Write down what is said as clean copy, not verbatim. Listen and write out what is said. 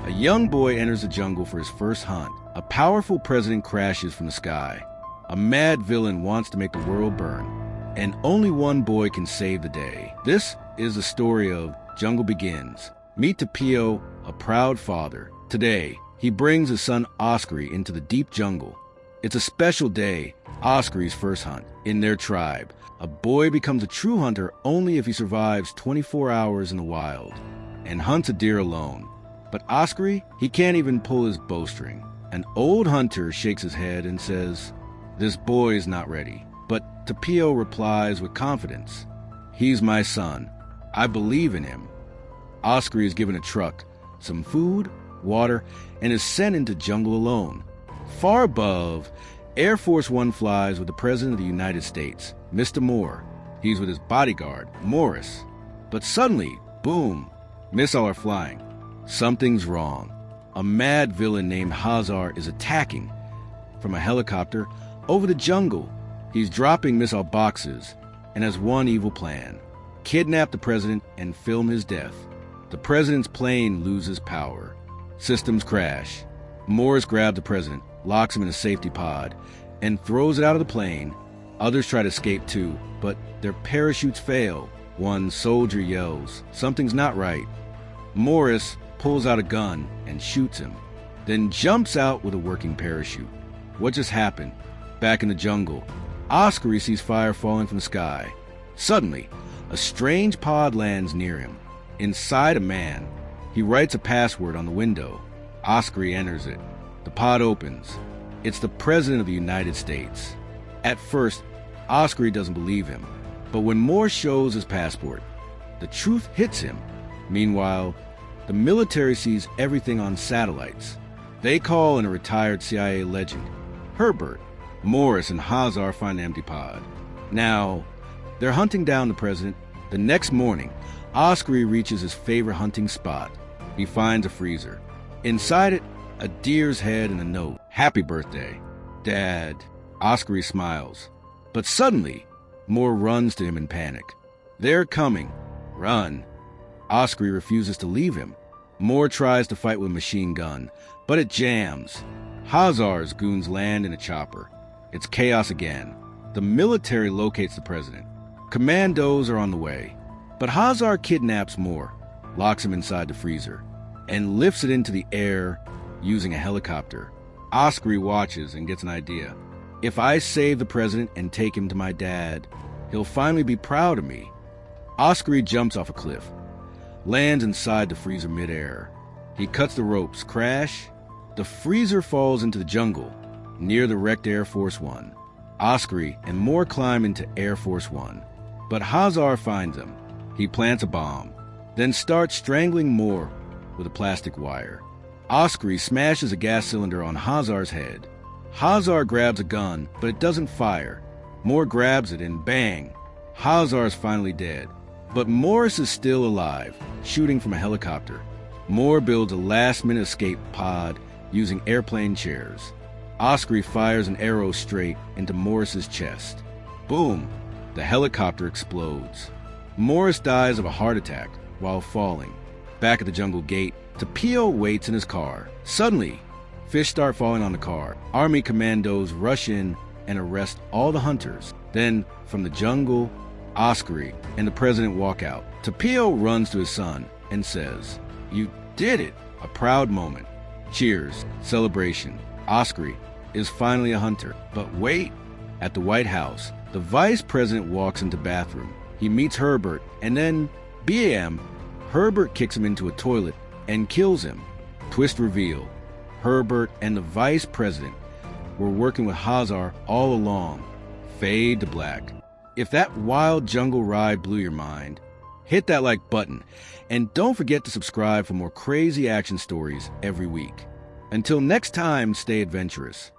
A young boy enters the jungle for his first hunt. A powerful president crashes from the sky. A mad villain wants to make the world burn. And only one boy can save the day. This is the story of Jungle Begins. Meet Tapio, a proud father. Today, he brings his son Oscary into the deep jungle. It's a special day, Oscary's first hunt, in their tribe. A boy becomes a true hunter only if he survives 24 hours in the wild and hunts a deer alone. But Oscary, he can't even pull his bowstring. An old hunter shakes his head and says, "This boy is not ready." But Tapio replies with confidence, "He's my son. I believe in him." Oscary is given a truck, some food, water, and is sent into jungle alone. Far above, Air Force One flies with the President of the United States, Mr. Moore. He's with his bodyguard, Morris. But suddenly, boom, missiles are flying. Something's wrong. A mad villain named Hazar is attacking. From a helicopter, over the jungle, he's dropping missile boxes and has one evil plan: kidnap the president and film his death. The president's plane loses power. Systems crash. Morris grabs the president, locks him in a safety pod, and throws it out of the plane. Others try to escape too, but their parachutes fail. One soldier yells, "Something's not right." Morris pulls out a gun and shoots him, then jumps out with a working parachute. What just happened? Back in the jungle, Oscary sees fire falling from the sky. Suddenly, a strange pod lands near him. Inside a man. He writes a password on the window. Oscary enters it. The pod opens. It's the President of the United States. At first, Oscary doesn't believe him, but when Moore shows his passport, the truth hits him. Meanwhile, the military sees everything on satellites. They call in a retired CIA legend, Herbert. Morris and Hazar find an empty pod. Now, they're hunting down the president. The next morning, Oscary reaches his favorite hunting spot. He finds a freezer. Inside it, a deer's head and a note. "Happy birthday, Dad." Oscary smiles. But suddenly, Moore runs to him in panic. "They're coming. Run." Oscary refuses to leave him. Moore tries to fight with a machine gun, but it jams. Hazar's goons land in a chopper. It's chaos again. The military locates the president. Commandos are on the way. But Hazar kidnaps Moore, locks him inside the freezer, and lifts it into the air using a helicopter. Oscary watches and gets an idea. "If I save the president and take him to my dad, he'll finally be proud of me." Oscary jumps off a cliff, lands inside the freezer midair. He cuts the ropes, crash. The freezer falls into the jungle, near the wrecked Air Force One. Oscary and Moore climb into Air Force One, but Hazar finds them. He plants a bomb, then starts strangling Moore with a plastic wire. Oscary smashes a gas cylinder on Hazar's head. Hazar grabs a gun, but it doesn't fire. Moore grabs it and bang! Hazar's finally dead. But Morris is still alive, shooting from a helicopter. Moore builds a last-minute escape pod using airplane chairs. Oscary fires an arrow straight into Morris's chest. Boom! The helicopter explodes. Morris dies of a heart attack while falling. Back at the jungle gate, Tapio waits in his car. Suddenly, fish start falling on the car. Army commandos rush in and arrest all the hunters. Then, from the jungle, Oscary and the president walk out. Tapio runs to his son and says, "You did it!" A proud moment. Cheers. Celebration. Oscary is finally a hunter. But wait! At the White House, the vice president walks into the bathroom. He meets Herbert, and then, bam! Herbert kicks him into a toilet and kills him. Twist reveal. Herbert and the vice president were working with Hazar all along. Fade to black. If that wild jungle ride blew your mind, hit that like button, and don't forget to subscribe for more crazy action stories every week. Until next time, stay adventurous.